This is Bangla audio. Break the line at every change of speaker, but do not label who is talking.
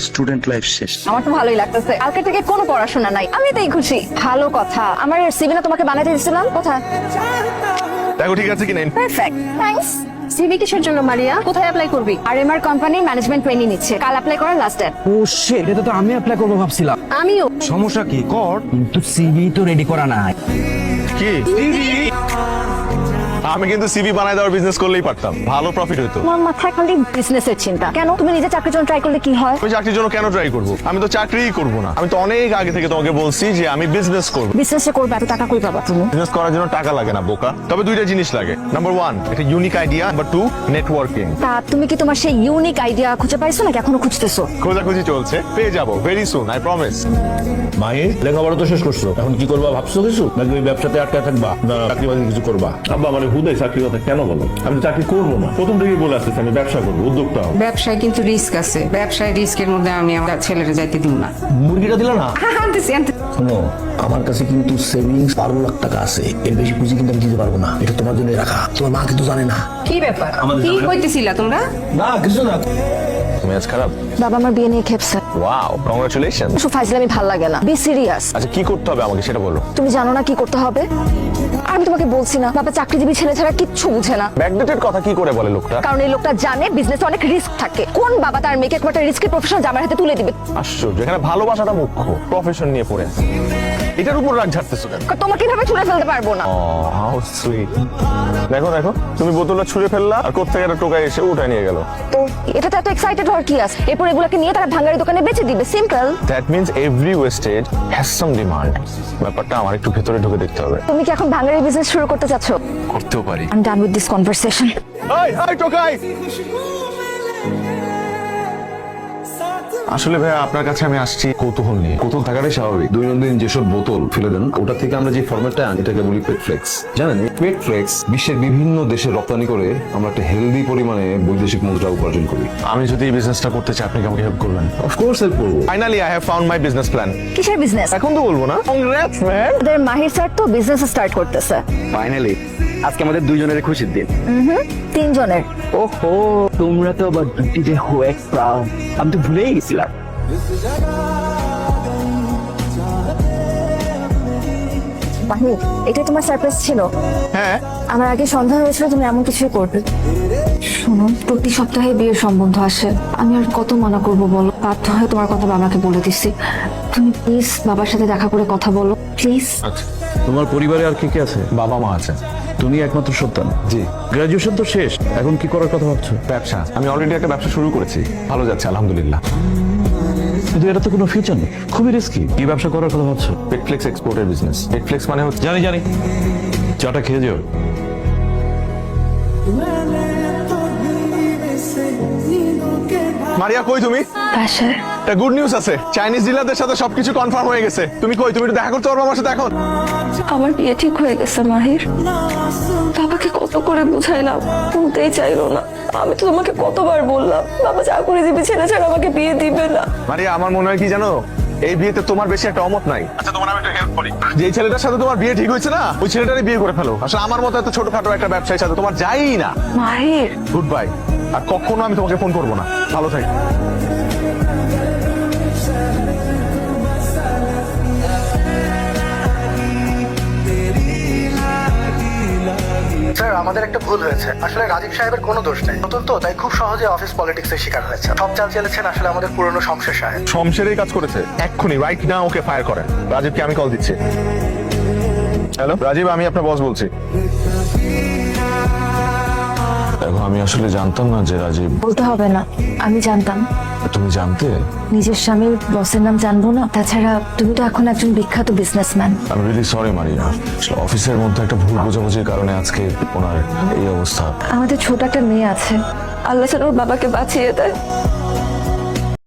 স্টুডেন্ট লাইফ শেষ।
আমার তো ভালোই লাগতেছে, কালকে থেকে কোনো পড়াশোনা নাই, আমি এতেই খুশি। ভালো কথা, আমার সিভি না তোমাকে বানাতে দিয়েছিলাম, কোথায়?
দেখো ঠিক আছে কি নাই।
Perfect, thanks.
সিভি কিসের জন্য মারিয়া? কোথায় অ্যাপ্লাই করবি?
আরএমআর কোম্পানির ম্যানেজমেন্ট ট্রেনিং নিচ্ছে, কাল অ্যাপ্লাই করার লাস্ট ডেট।
ও শিট, এটা তো আমি অ্যাপ্লাই করবো ভাবছিলাম।
আমিও।
সমস্যা কি কর, কিন্তু সিভি তো রেডি করা নাই।
কি আমি কিন্তু সিভি বানায় দেওয়ার বিজনেস করলেই পারতাম, ভালো প্রফিট হতো।
তোমার মাথায় খালি বিজনেসের চিন্তা কেন? তুমি নিজে চাকরির জন্য ট্রাই করলে কি হয়?
আমি চাকরির জন্য কেন ট্রাই করব? আমি তো চাকরিই করব না। আমি তো অনেক আগে থেকে তোমাকে বলছি যে আমি বিজনেস করব।
বিজনেসে করবে, এত টাকা কই পাবা তুমি?
বিজনেস করার জন্য টাকা লাগে না বোকা, তবে দুইটা জিনিস লাগে। নাম্বার 1 একটা ইউনিক আইডিয়া, নাম্বার 2 নেটওয়ার্কিং।
তা তুমি কি তোমার সেই ইউনিক আইডিয়া খুঁজে পাইছো নাকি এখনো খুঁজতেছো?
খোঁজাখুঁজি চলছে, পেয়ে যাবো very soon, I promise.
Mahi, লেখাপড়া তো শেষ করছো, এখন কি করবা ভাবছো কিছু, নাকি ওই ব্যবসাতে আটকা থাকবা না চাকরি বাকরি কিছু করবা?
আব্বা মানে হুদাই চাকরির কথা কেন বলো? আমি তো চাকরি করবো না, প্রথম থেকেই বলে আসতেছি আমি ব্যবসা করবো, উদ্যোক্তা হবো।
ব্যবসায় কিন্তু রিস্ক আছে, ব্যবসায় রিস্কের মধ্যে আমি আমার ছেলেরে যাইতে দিব না।
মুরগিটা দিলা না?
আনতেছি
শোনো, আমার কাছে কিন্তু সেভিংস 12 লাখ টাকা আছে, এর বেশি পুঁজি কিন্তু আমি দিতে পারবো না, এটা তোমার জন্য রাখা। তোমার মা কিন্তু জানে না।
কি ব্যাপার, কি কইতেছিলা তোমরা?
না কিছু না।
তুমি আজ খারাপ?
বাবা আমার বিয়ে নিয়ে খেপছে।
Wow, congratulation.
শুধু ফাইজলামি ভাল লাগে না, বি সিরিয়াস।
আচ্ছা কি করতে হবে আমাকে সেটা বলো।
তুমি জানো না কি করতে হবে? আমি তোমাকে বলছি না, বাবা চাকরিজীবী ছেলে ছাড়া কিচ্ছু বুঝে না।
ব্যাকডেটের কথা কি করে বলে লোকটা?
কারণ এই লোকটা জানে বিজনেসে অনেক রিস্ক থাকে। কোন বাবা তার মেয়েকে একটা রিস্কি প্রফেশন জামার হাতে তুলে দিবে?
আশ্চর্য, এখানে ভালোবাসাটা মুখ্য, প্রফেশন নিয়ে পড়ে আছে। এটার উপর রাগ ঝাড়তেছো কেন?
তোমাকে এভাবে ছুড়ে ফেলতে পারবো না।
How sweet. দেখো দেখো, তুমি বোতলটা ছুঁড়ে ফেললা আর কোত্থেকে একটা টোকাই এসে উঠায় নিয়ে গেল।
তো এটাতে এত এক্সাইটেড হওয়ার কি আছে? এরপর এগুলোকে নিয়ে তারা ভাঙারি দোকানে বেচে দিবে, simple.
That means every wastage has some demand. ব্যাপারটা আমার একটু ভেতরে ঢুকে দেখতে হবে।
তুমি কি এখন ভাঙারি বিজনেস শুরু করতে চাচ্ছ?
করতেও পারি।
I am done with this conversation.
এই এই টোকাই, আসলে ভাইয়া আপনার কাছে আমি আসছি কৌতূহল নিয়ে।
কৌতূহল থাকাটাই স্বাভাবিক। দৈনন্দিন যেসব বোতল ফেলে দেন, ওটা থেকে আমরা যে ফরম্যাটটা আনি এটাকে বলি পেট ফ্লেক্স। জানেন, পেট ফ্লেক্স বিশ্বের বিভিন্ন দেশে রপ্তানি করে আমরা একটা হেলদি পরিমাণে বৈদেশিক মুদ্রা উপার্জন করি।
আমি যদি এই বিজনেসটা করতে চাই, আপনি কি আমাকে হেল্প করবেন?
অফকোর্স হেল্প করবো।
Finally I have found my business plan.
কিসের বিজনেস?
এখন তো বলবো না। Congrats man.
ওদের মাহির স্যার তো বিজনেস স্টার্ট করতেছে।
ফাইনালি আজকে আমাদের দুইজনের খুশির দিন।
তিনজনের।
ওহো, তোমরা তো আবার দুটিতে হয়ে প্রাউড। আমি তো ভুলেই গেছিলাম।
মাহি, এটাই তোমার সারপ্রাইজ ছিল?
হ্যাঁ,
আমার আগে সন্দেহ হয়েছিল তুমি এমন কিছুই করবে। শোনো, প্রতি সপ্তাহে বিয়ের সম্বন্ধ আসে, আমি আর কত মানা করব বলো? বাধ্য হয়ে তোমার কথা বাবাকে বলে দিছি। তুমি প্লিজ বাবার সাথে দেখা করে কথা বলো, প্লিজ।
আচ্ছা।
তোমার পরিবারে আর কে কে আছে?
বাবা মা আছে।
তুমি একমাত্র সন্তান?
জি।
গ্রাজুয়েশন তো শেষ, এখন কি করার কথা ভাবছো?
ব্যবসা, আমি অলরেডি একটা ব্যবসা শুরু করেছি, ভালো যাচ্ছে আলহামদুলিল্লাহ।
কিন্তু এটা তো কোনো ফিউচার নেই, খুবই রিস্কি। কি ব্যবসা করার কথা ভাবছো?
পেটফ্লেক্স এক্সপোর্টের বিজনেস। পেটফ্লেক্স মানে হচ্ছে,
জানি জানি, চাটা খেয়ে যাও।
মারিয়া কই তুমি?
বাসায়।
একটা গুড নিউজ আছে, চাইনিজ ডিলারদের সাথে সবকিছু কনফার্ম হয়ে গেছে। তুমি কই? তুমি একটু দেখা করতে পারবে আমার সাথে এখন?
আমার বিয়ে ঠিক হয়ে গেছে মাহির। বাবাকে কত করে বুঝাইলাম, শুনতেই চাইলো না। আমি তো তোমাকে কতবার বললাম বাবা চাকরিজীবী ছেলে ছাড়া আমাকে বিয়ে দিবে না।
মারিয়া, আমার মনে হয় কি জানো, এই বিয়েতে তোমার বেশি একটা অমত নাই। আচ্ছা তোমার আমি একটু হেল্প করি। যে ছেলেটার সাথে তোমার বিয়ে ঠিক হয়েছে না, ওই ছেলেটারই বিয়ে করে ফেলো। আসলে আমার মতো এত ছোটখাটো একটা ব্যবসায়ীর সাথে তোমার যাই না।
মাহির,
গুড বাই। আর কখনো আমি তোমাকে ফোন করবো না। ভালো থাকি।
স্যার, আমাদের একটা ভুল হয়েছে। আসলে রাজীব সাহেবের কোনো দোষ নেই, নতুন তো, তাই খুব সহজে অফিস পলিটিক্সের শিকার হয়েছে। সব চাল চেলেছেন আসলে আমাদের পুরনো শমশের সাহেব।
শমশেরই কাজ করেছে। এক্ষুনি রাইট না ওকে ফায়ার করেন। রাজীবকে আমি কল দিচ্ছি। হ্যালো রাজীব, আমি আপনার বস বলছি। দেখো, আমি আসলে জানতাম না যে রাজীব।
বলতে হবে না, আমি জানতাম।
তুমি জানতে?
নিজের স্বামীর বসের নাম জানবো না? তাছাড়া তুমি তো এখন একজন বিখ্যাত বিজনেসম্যান।
আমি রিয়েলি সরি মারিয়া, অফিসের মধ্যে একটা ভুল বোঝাবুঝির কারণে আজকে ওনার এই অবস্থা।
আমাদের ছোট একটা মেয়ে আছে,
আল্লাহ যেন ওর বাবাকে বাঁচিয়ে দেয়।